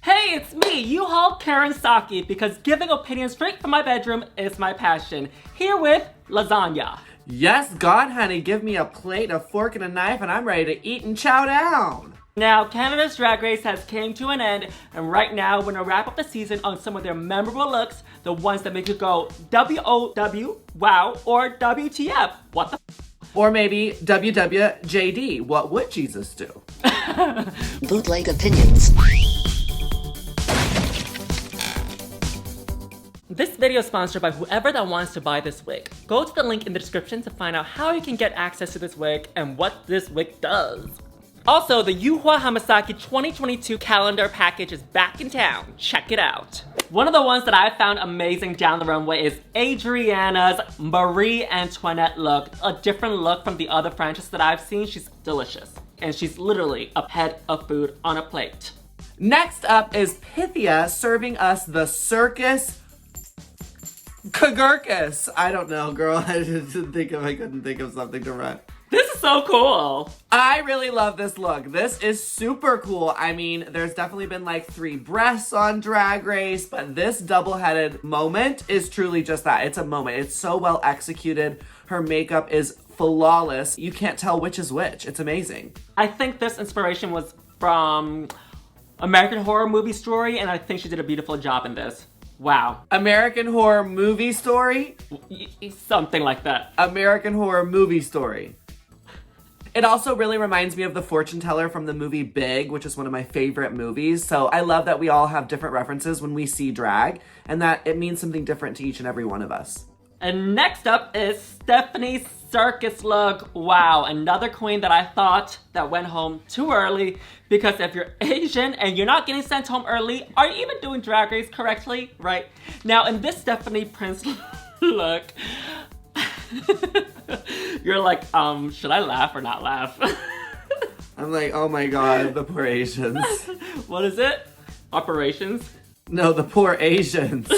Hey, it's me, Yuhua Hamasaki, because giving opinions straight from my bedroom is my passion. Here with lasagna. Yes, God, honey, give me a plate, a fork, and a knife, and I'm ready to eat and chow down. Now, Canada's Drag Race has came to an end, and right now we're gonna wrap up the season on some of their memorable looks, the ones that make you go W-O-W, wow, or WTF, what the Or maybe WWJD, what would Jesus do? Bootleg Opinions. This video is sponsored by whoever that wants to buy this wig. Go to the link in the description to find out how you can get access to this wig and what this wig does. Also, the Yuhua Hamasaki 2022 calendar package is back in town. Check it out. One of the ones that I found amazing down the runway is Adriana's Marie Antoinette look. A different look from the other franchises that I've seen. She's delicious. And she's literally a head of food on a plate. Next up is Pythia serving us the Circus Circus. I don't know, girl. I couldn't think of something to run. This is so cool. I really love this look. This is super cool. I mean, there's definitely been like 3 breasts on Drag Race, but this double-headed moment is truly just that. It's a moment. It's so well executed. Her makeup is flawless. You can't tell which is which. It's amazing. I think this inspiration was from American Horror Movie Story, and I think she did a beautiful job in this. Wow. American Horror Movie Story? Something like that. American Horror Movie Story. It also really reminds me of the fortune teller from the movie Big, which is one of my favorite movies. So I love that we all have different references when we see drag, and that it means something different to each and every one of us. And next up is Stephanie's Circus look. Wow, another queen that I thought that went home too early, because if you're Asian and you're not getting sent home early, are you even doing Drag Race correctly? Right? Now, in this Stephanie Prince look, you're like, should I laugh or not laugh? I'm like, oh my God, the poor Asians. What is it? Operations? No, the poor Asians.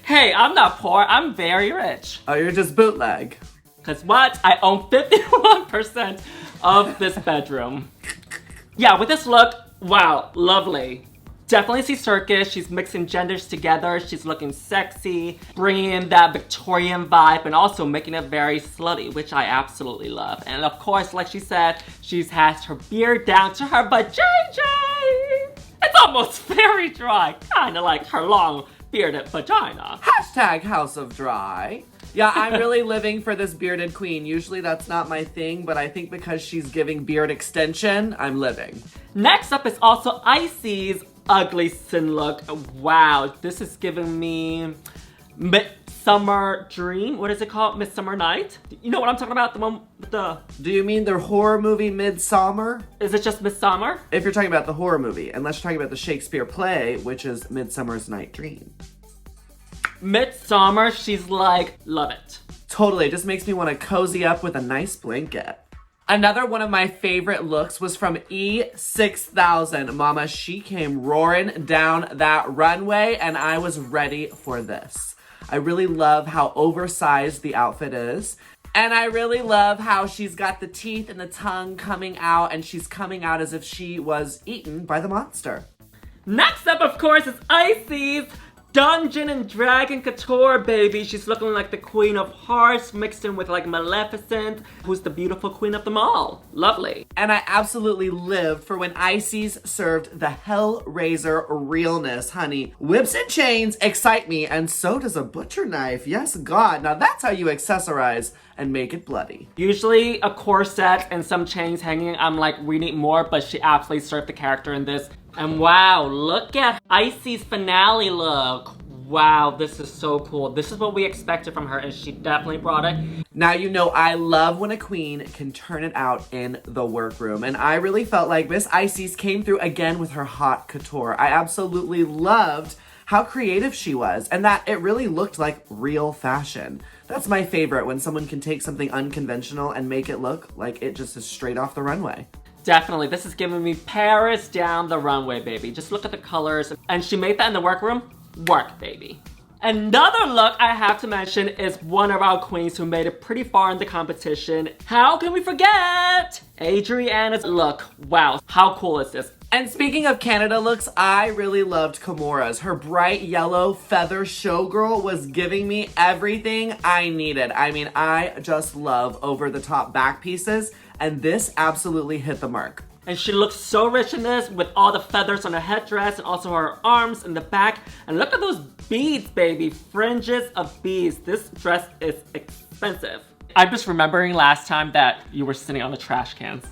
Hey, I'm not poor, I'm very rich. Oh, you're just bootleg. Cause what? I own 51% of this bedroom. Yeah, with this look, wow, lovely. Definitely see Circus. She's mixing genders together. She's looking sexy, bringing in that Victorian vibe, and also making it very slutty, which I absolutely love. And of course, like she said, she has her beard down to her butt. JJ! It's almost very dry, kind of like her long bearded vagina. Hashtag House of Dry. Yeah, I'm really living for this bearded queen. Usually that's not my thing, but I think because she's giving beard extension, I'm living. Next up is also Icesis ugly sin look. Wow, this is giving me Midsummer Dream. What is it called? Midsummer Night? You know what I'm talking about? The one with the... Do you mean the horror movie Midsummer? Is it just Midsummer? If you're talking about the horror movie, unless you're talking about the Shakespeare play, which is Midsummer's Night Dream. Midsummer, she's like, love it. Totally, it just makes me want to cozy up with a nice blanket. Another one of my favorite looks was from E6000. Mama, she came roaring down that runway, and I was ready for this. I really love how oversized the outfit is. And I really love how she's got the teeth and the tongue coming out, and she's coming out as if she was eaten by the monster. Next up, of course, is Icesis Dungeon and Dragon Couture, baby. She's looking like the Queen of Hearts mixed in with like Maleficent, who's the beautiful queen of them all. Lovely. And I absolutely lived for when Icesis served the Hellraiser realness, honey. Whips and chains excite me, and so does a butcher knife. Yes, God. Now that's how you accessorize and make it bloody. Usually a corset and some chains hanging, I'm like, we need more, but she absolutely served the character in this. And wow, look at Icesis' finale look. Wow, this is so cool. This is what we expected from her, and she definitely brought it. Now you know I love when a queen can turn it out in the workroom, and I really felt like Miss Icesis came through again with her hot couture. I absolutely loved how creative she was, and that it really looked like real fashion. That's my favorite, when someone can take something unconventional and make it look like it just is straight off the runway. Definitely, this is giving me Paris down the runway, baby. Just look at the colors. And she made that in the workroom. Work, baby. Another look I have to mention is one of our queens who made it pretty far in the competition. How can we forget Adriana's look? Wow, how cool is this? And speaking of Canada looks, I really loved Kimora's. Her bright yellow feather showgirl was giving me everything I needed. I mean, I just love over-the-top back pieces, and this absolutely hit the mark. And she looks so rich in this with all the feathers on her headdress and also her arms and the back. And look at those beads, baby. Fringes of beads. This dress is expensive. I'm just remembering last time that you were sitting on the trash cans.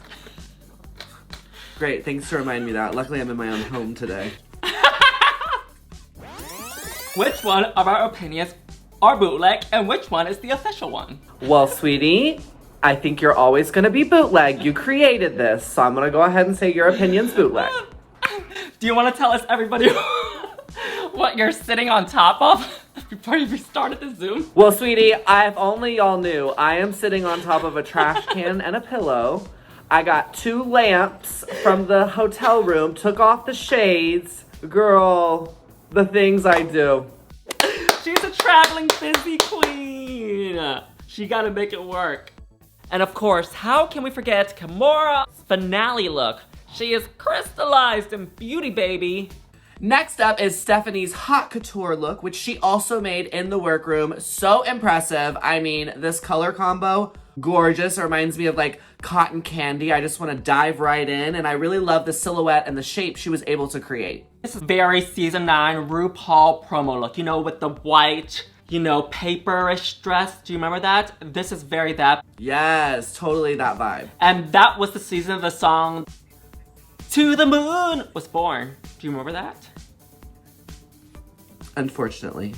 Great, thanks for reminding me that. Luckily, I'm in my own home today. Which one of our opinions are bootleg and which one is the official one? Well, sweetie, I think you're always gonna be bootleg. You created this, so I'm gonna go ahead and say your opinion's bootleg. Do you want to tell us, everybody, what you're sitting on top of before you started the Zoom? Well, sweetie, if only y'all knew, I am sitting on top of a trash can and a pillow. I got 2 lamps from the hotel room, took off the shades. Girl, the things I do. She's a traveling busy queen. She gotta make it work. And of course, how can we forget Kimora's finale look? She is crystallized in beauty, baby. Next up is Stephanie's hot couture look, which she also made in the workroom. So impressive. I mean, this color combo, gorgeous. It reminds me of like cotton candy. I just want to dive right in. And I really love the silhouette and the shape she was able to create. This is very season 9 RuPaul promo look, you know, with the white, you know, paperish dress. Do you remember that? This is very that. Yes, totally that vibe. And that was the season the song To the Moon was born. Do you remember that? Unfortunately.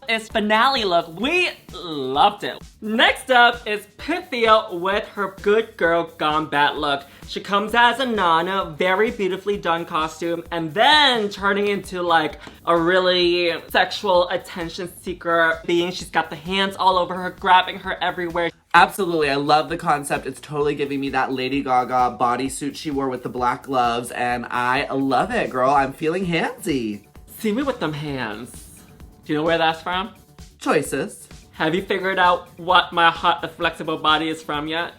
Its finale look, we loved it. Next up is Pythia with her good girl gone bad look. She comes as a Nana, very beautifully done costume, and then turning into like a really sexual attention seeker being. She's got the hands all over her, grabbing her everywhere. Absolutely, I love the concept. It's totally giving me that Lady Gaga bodysuit she wore with the black gloves, and I love it, girl. I'm feeling handsy. See me with them hands. Do you know where that's from? Choices. Have you figured out what my hot and flexible body is from yet?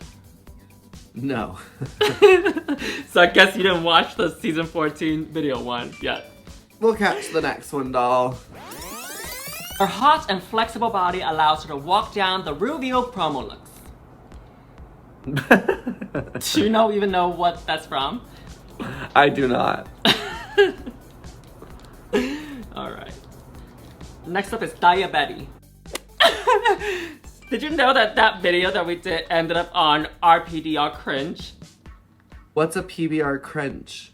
No. So I guess you didn't watch the season 14 video one yet. We'll catch the next one, doll. Her hot and flexible body allows her to walk down the reveal promo looks. Do you even know what that's from? I do not. Alright. Next up is Diabetes. Did you know that that video that we did ended up on RPDR Cringe? What's a PBR cringe?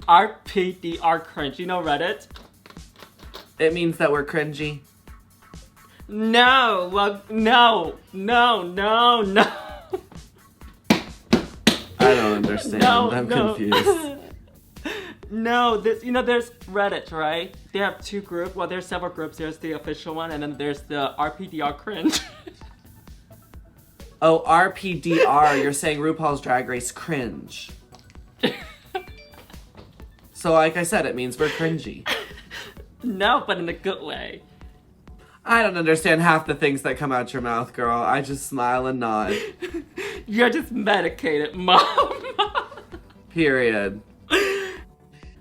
RPDR Cringe. You know Reddit? It means that we're cringy. No, well, no. I don't understand. I'm confused. No, there's Reddit, right? They have 2 groups. Well, there's several groups. There's the official one, and then there's the RPDR Cringe. Oh, RPDR. You're saying RuPaul's Drag Race cringe. So, like I said, it means we're cringy. No, but in a good way. I don't understand half the things that come out your mouth, girl. I just smile and nod. You're just medicated, Mom. Period.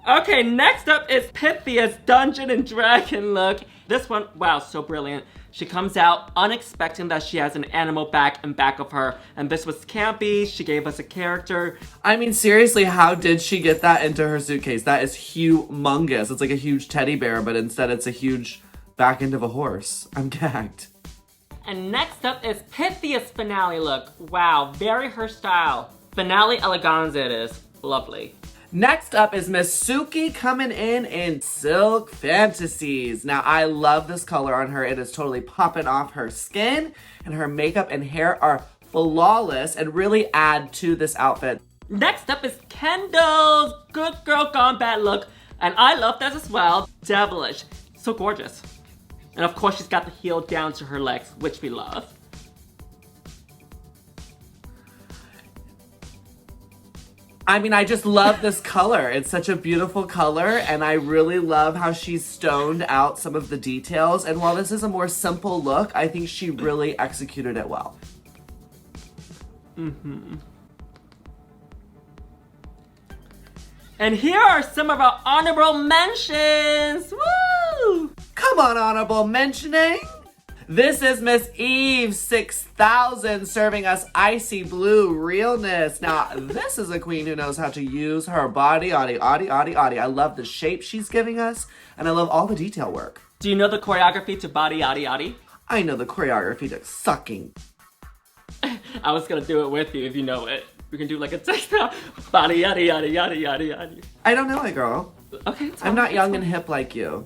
Okay, next up is Pythia's Dungeon and Dragon look. This one, wow, so brilliant. She comes out unexpecting that she has an animal back in back of her. And this was campy. She gave us a character. I mean, seriously, how did she get that into her suitcase? That is humongous. It's like a huge teddy bear, but instead it's a huge back end of a horse. I'm gagged. And next up is Pythia's finale look. Wow, very her style. Finale eleganza it is. Lovely. Next up is Miss Suki coming in Silk Fantasies. Now, I love this color on her. It is totally popping off her skin, and her makeup and hair are flawless and really add to this outfit. Next up is Kendall's Good Girl Gone Bad look, and I love that as well. Devilish. So gorgeous. And of course, she's got the heel down to her legs, which we love. I mean, I just love this color. It's such a beautiful color, and I really love how she's stoned out some of the details. And while this is a more simple look, I think she really executed it well. And here are some of our honorable mentions. Woo! Come on, honorable mentioning. This is Miss Eve 6000 serving us icy blue realness. Now, this is a queen who knows how to use her body. I love the shape she's giving us, and I love all the detail work. Do you know the choreography to Body Yaddy Yaddy? I know the choreography to sucking. I was gonna do it with you if you know it. We can do like a text now. Body Yaddy Yaddy Yaddy Yaddy Yaddy. I don't know it, girl. Okay, it's I'm not young and hip like you.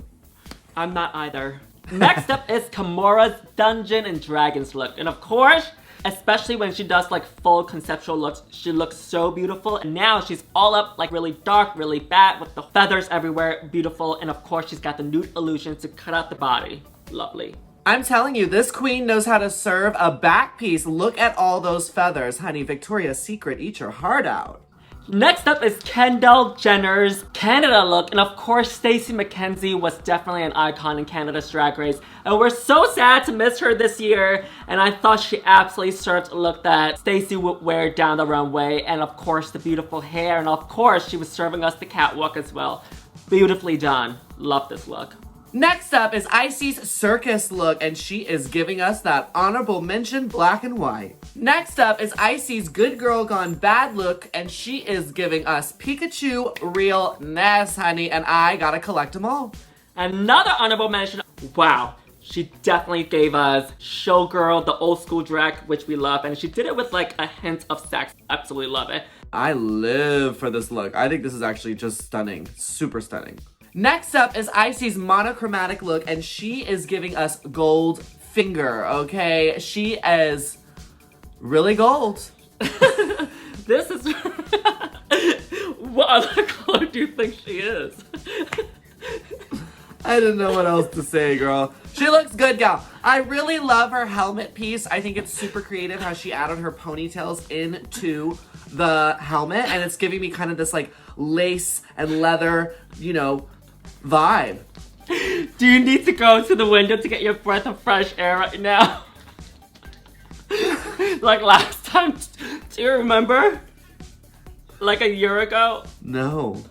I'm not either. Next up is Kimora's Dungeon and Dragons look. And of course, especially when she does like full conceptual looks, she looks so beautiful. And now she's all up like really dark, really bad with the feathers everywhere, beautiful. And of course, she's got the nude illusions to cut out the body. Lovely. I'm telling you, this queen knows how to serve a back piece. Look at all those feathers. Honey, Victoria's Secret, eat your heart out. Next up is Kendall Jenner's Canada look, and of course Stacey McKenzie was definitely an icon in Canada's Drag Race, and we're so sad to miss her this year, and I thought she absolutely served a look that Stacey would wear down the runway, and of course the beautiful hair, and of course she was serving us the catwalk as well. Beautifully done. Love this look. Next up is Icesis Circus look, and she is giving us that honorable mention black and white. Next up is Icy's Good Girl Gone Bad look, and she is giving us Pikachu realness, honey, and I gotta collect them all. Another honorable mention, wow, she definitely gave us Showgirl, the old school drag, which we love, and she did it with like a hint of sex. Absolutely love it. I live for this look. I think this is actually just stunning, super stunning. Next up is Icy's monochromatic look, and she is giving us gold finger, okay? She is really gold. This is... What other color do you think she is? I didn't know what else to say, girl. She looks good, gal. I really love her helmet piece. I think it's super creative how she added her ponytails into the helmet, and it's giving me kind of this like lace and leather, you know, vibe. Do you need to go to the window to get your breath of fresh air right now? Like last time, do you remember? Like a year ago? No.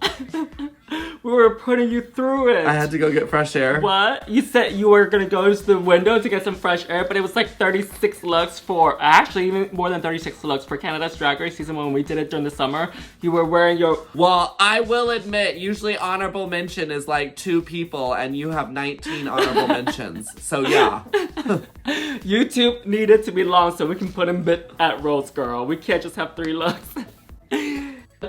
We were putting you through it. I had to go get fresh air. What? You said you were gonna go to the window to get some fresh air, but it was like 36 looks for, actually even more than 36 looks for Canada's Drag Race season when we did it during the summer. You were wearing your... Well, I will admit, usually honorable mention is like 2 people, and you have 19 honorable mentions. So yeah. YouTube needed to be long so we can put in bit at rolls, girl. We can't just have 3 looks.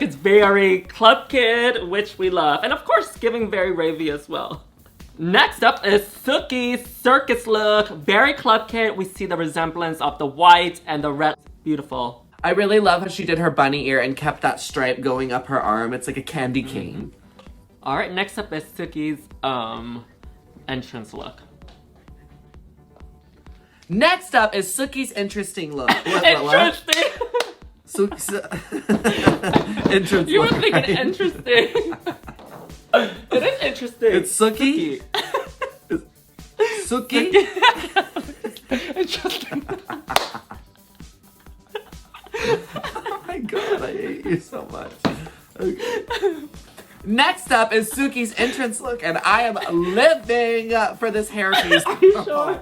It's very Club Kid, which we love. And of course, giving very ravey as well. Next up is Sookie's Circus look. Very Club Kid. We see the resemblance of the white and the red. Beautiful. I really love how she did her bunny ear and kept that stripe going up her arm. It's like a candy cane. All right, next up is Sookie's entrance look. Next up is Sookie's interesting look. Interesting. Sookie's entrance You were look. thinking interesting. It is interesting. It's Sookie? Sookie? Interesting. Oh my god, I hate you so much. Okay. Next up is Sookie's entrance look, and I am living for this hairpiece. Are you sure?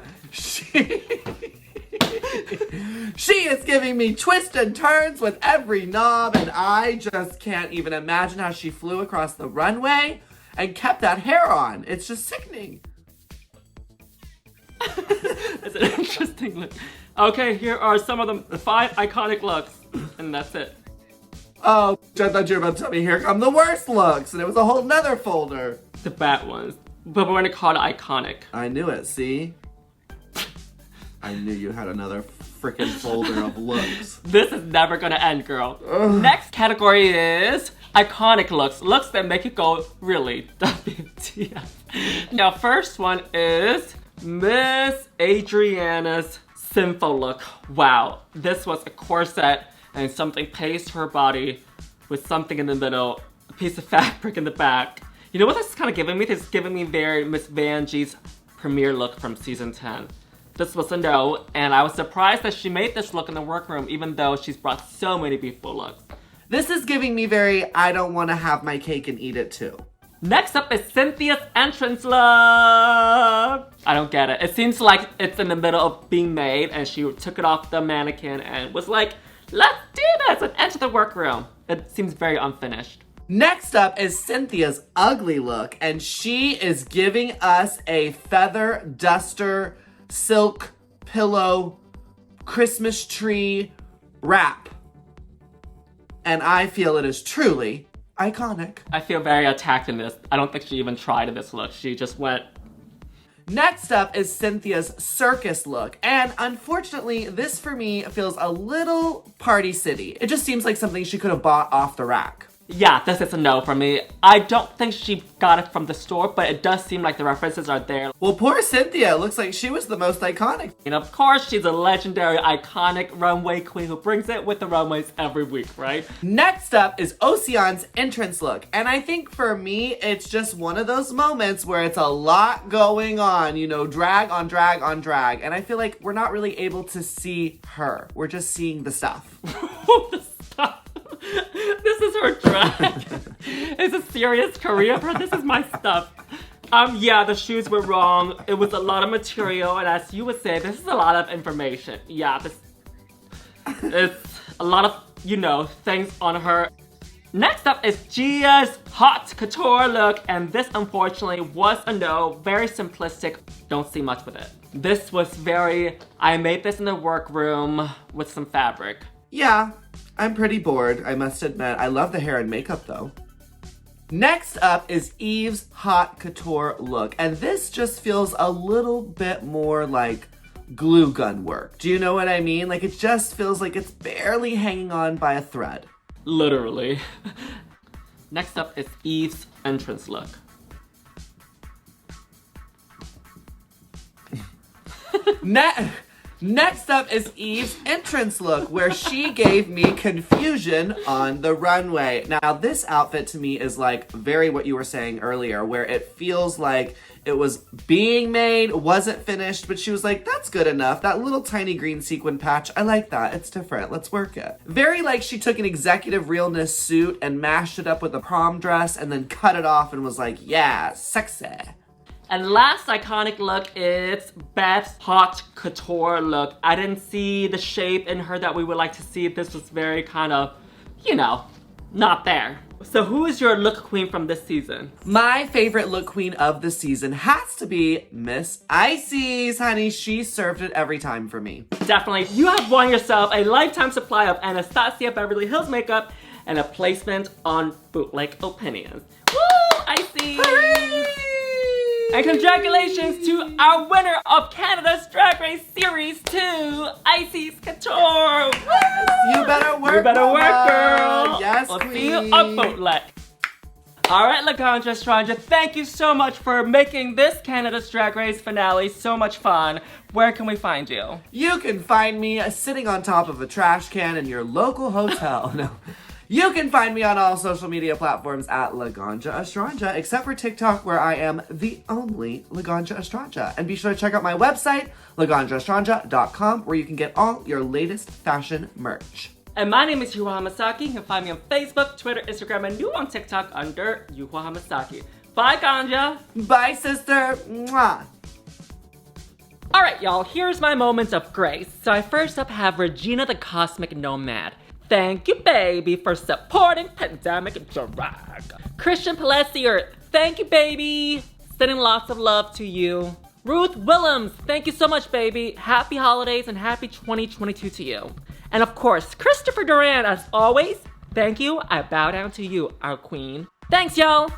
She is giving me twists and turns with every knob, and I just can't even imagine how she flew across the runway and kept that hair on. It's just sickening. It's an interesting look. Okay, here are some of the 5 iconic looks, and that's it. Oh, I thought you were about to tell me here come the worst looks, and it was a whole nother folder. The bad ones. But we're gonna call it iconic. I knew it, see? I knew you had another freaking folder of looks. This is never gonna end, girl. Next category is iconic looks. Looks that make you go, really, WTF. Now, first one is Miss Adriana's Sympho look. Wow, this was a corset and something pasted her body. with something in the middle, a piece of fabric in the back. You know what this is kind of giving me? This is giving me very Miss Vanjie's premiere look from season 10. This was a no, and I was surprised that she made this look in the workroom, even though she's brought so many beautiful looks. This is giving me very, I don't want to have my cake and eat it too. Next up is Cynthia's entrance look. I don't get it. It seems like it's in the middle of being made, and she took it off the mannequin and was like, let's do this and enter the workroom. It seems very unfinished. Next up is Cynthia's ugly look, and she is giving us a feather duster, silk, pillow, Christmas tree wrap. And I feel it is truly iconic. I feel very attacked in this. I don't think she even tried in this look. She just went. Next up is Cynthia's circus look, and unfortunately, this for me feels a little Party City. It just seems like something she could have bought off the rack. Yeah, this is a no for me. I don't think she got it from the store, but it does seem like the references are there. Well, poor Cynthia. Looks like she was the most iconic. And of course, she's a legendary, iconic runway queen who brings it with the runways every week, right? Next up is Océane's entrance look. And I think for me, it's just one of those moments where it's a lot going on, you know, drag on drag on drag. And I feel like we're not really able to see her. We're just seeing the stuff. The stuff. This is her drag. It's a serious career for her. This is my stuff. Yeah, the shoes were wrong. It was a lot of material, and as you would say, this is a lot of information. Yeah, this is a lot of, you know, things on her. Next up is Chia's hot couture look, and this unfortunately was a no. Very simplistic. Don't see much with it. This was very, I made this in the workroom with some fabric. Yeah, I'm pretty bored, I must admit. I love the hair and makeup though. Next up is Eve's hot couture look, and this just feels a little bit more like glue gun work. Do you know what I mean? Like, it just feels like it's barely hanging on by a thread. Literally. Next up is Eve's entrance look. Next up is Eve's entrance look, where she gave me confusion on the runway. Now, this outfit to me is like very what you were saying earlier, where it feels like it was being made, wasn't finished, but she was like, that's good enough. That little tiny green sequin patch, I like that. It's different. Let's work it. Very like she took an executive realness suit and mashed it up with a prom dress and then cut it off and was like, yeah, sexy. And last iconic look is Beth's hot couture look. I didn't see the shape in her that we would like to see. This was very kind of, you know, not there. So who is your look queen from this season? My favorite look queen of the season has to be Miss Icesis, honey. She served it every time for me. Definitely. You have won yourself a lifetime supply of Anastasia Beverly Hills makeup and a placement on Bootleg Opinions. Woo, Icesis! Hooray! And congratulations to our winner of Canada's Drag Race Series 2, Icesis Couture! You better work, You better mama. work, girl! Yes, we'll queen. see you on Bootleg. Alright, Laganja Estranja, thank you so much for making this Canada's Drag Race finale so much fun. Where can we find you? You can find me sitting on top of a trash can in your local hotel. No. You can find me on all social media platforms at Laganja Estranja, except for TikTok, where I am the only Laganja Estranja. And be sure to check out my website, laganjaestranja.com, where you can get all your latest fashion merch. And my name is Yuhua Hamasaki. You can find me on Facebook, Twitter, Instagram, and new on TikTok under Yuhua Hamasaki. Bye, Ganja! Bye, sister! Mwah! Alright, y'all, here's my moments of grace. So I first up have Regina the Cosmic Nomad. Thank you, baby, for supporting pandemic drag. Christian Palacier, thank you, baby. Sending lots of love to you. Ruth Willems, thank you so much, baby. Happy holidays and happy 2022 to you. And of course, Christopher Duran, as always, thank you. I bow down to you, our queen. Thanks, y'all.